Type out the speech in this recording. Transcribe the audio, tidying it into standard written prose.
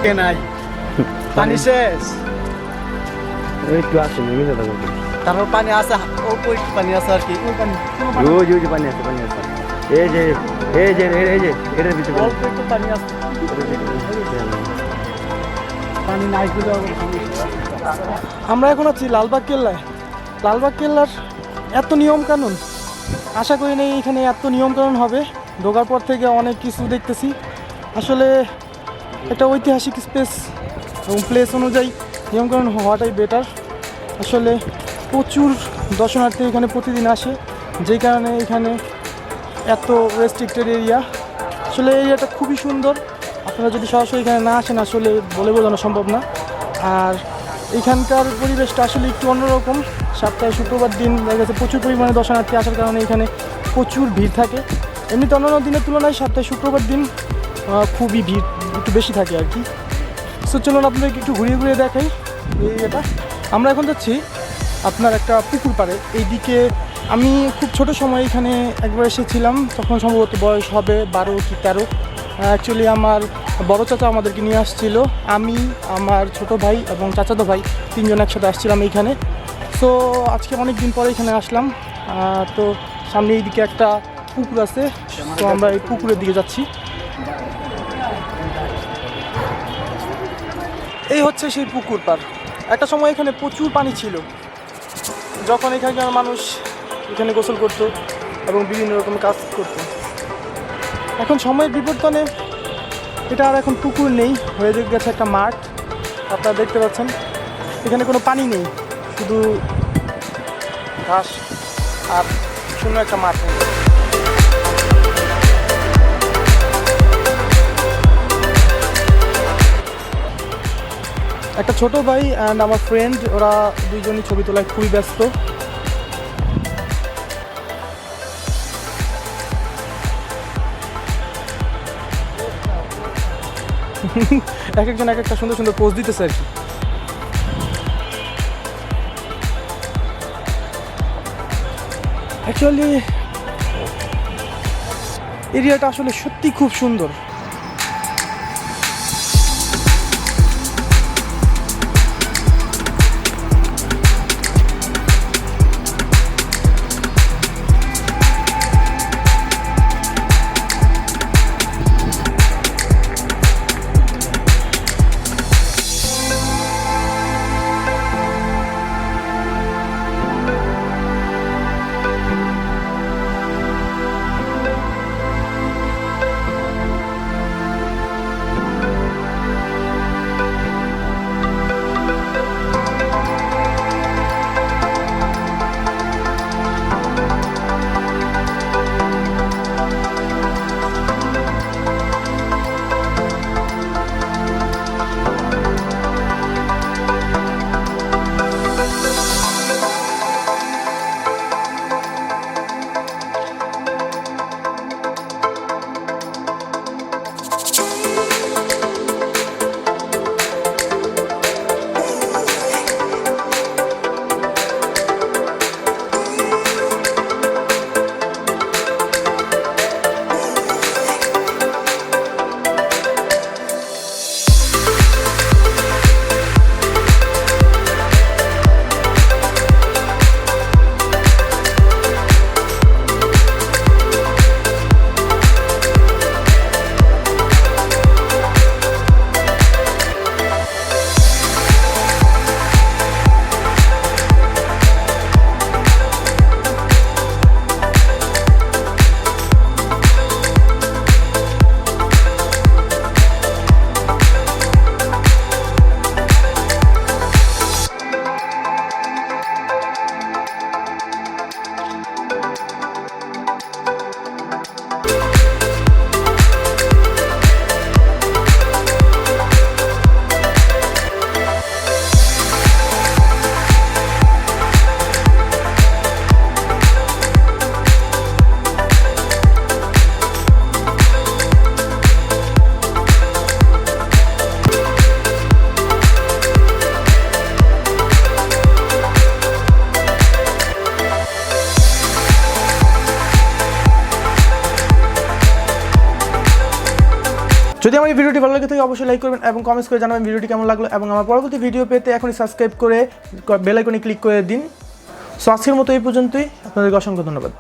কে নাই পানি শেষ একটু আসে নেমে যেতে হবে তারপর পানি আছে অল্প একটু পানি আছে আর কি ওই পানি ওই পানি আছে এই যে এটার ভিতরে অল্প একটু পানি আছে পানি নাই বলে আমরা এখন আছি লালবাগ কেল্লায়। লালবাগ কেল্লার এত নিয়ম কানুন আশা করি না এখানে এত নিয়ম কানুন হবে। ঢোকার পর থেকে অনেক কিছু দেখতেছি। আসলে একটা ঐতিহাসিক স্পেস এবং প্লেস অনুযায়ী নিয়মকানুন হওয়াটাই বেটার। আসলে প্রচুর দর্শনার্থী এখানে প্রতিদিন আসে, যেই কারণে এখানে এত রেস্ট্রিক্টেড এরিয়া। আসলে এরিয়াটা খুবই সুন্দর। আপনারা যদি সরাসরি এখানে না আসেন আসলে বলে বোঝানো সম্ভব না। আর এখানকার পরিবেশটা আসলে একটু অন্যরকম। সপ্তাহে শুক্রবার দিন দেখা গেছে প্রচুর পরিমাণে দর্শনার্থী আসার কারণে এখানে প্রচুর ভিড় থাকে। এমনিতে অন্যান্য দিনের তুলনায় সপ্তাহে শুক্রবার দিন খুবই ভিড় একটু বেশি থাকে আর কি। সো চলুন আপনাদেরকে একটু ঘুরিয়ে ঘুরিয়ে দেখাই এই এটা। আমরা এখন যাচ্ছি আপনার একটা পুকুর পাড়ে। এইদিকে আমি খুব ছোট সময় এখানে একবার এসেছিলাম, তখন সম্ভবত বয়স হবে 12 কি 13। অ্যাকচুয়ালি আমার বড় চাচা আমাদেরকে নিয়ে আসছিল। আমি, আমার ছোট ভাই এবং চাচাতো ভাই তিনজন একসাথে আসছিলাম এইখানে। সো আজকে অনেক দিন পরে এখানে আসলাম। তো সামনে এইদিকে একটা পুকুর আছে, তো আমরা এই পুকুরের দিকে যাচ্ছি। এই হচ্ছে সেই পুকুর পাড়। একটা সময় এখানে প্রচুর পানি ছিল, যখন এখানকার মানুষ এখানে গোসল করতো এবং বিভিন্ন রকম কাজ করত। এখন সময়ের বিবর্তনে এটা আর এখন পুকুর নেই, হয়ে গেছে একটা মাঠ। আপনারা দেখতে পাচ্ছেন এখানে কোনো পানি নেই, শুধু ঘাস আর শূন্য একটা মাঠ নেই। একটা ছোট ভাই অ্যান্ড আমার ফ্রেন্ড, ওরা দুইজনই ছবি তোলায় খুবই ব্যস্ত। এক একজন এক একটা সুন্দর সুন্দর পোজ দিতেছে আর কি। অ্যাকচুয়ালি এরিয়াটা আসলে সত্যি খুব সুন্দর। যদি আমার এই ভিডিওটি ভালো লাগে থাকে অবশ্যই লাইক করবেন এবং কমেন্টস করে জানাবেন ভিডিওটি কেমন লাগলো এবং আমার পরবর্তী ভিডিও পেতে এখনই সাবস্ক্রাইব করে বেল আইকনে ক্লিক করে দিন। সো আজকের মতো এই পর্যন্তই, আপনাদেরকে অসংখ্য ধন্যবাদ।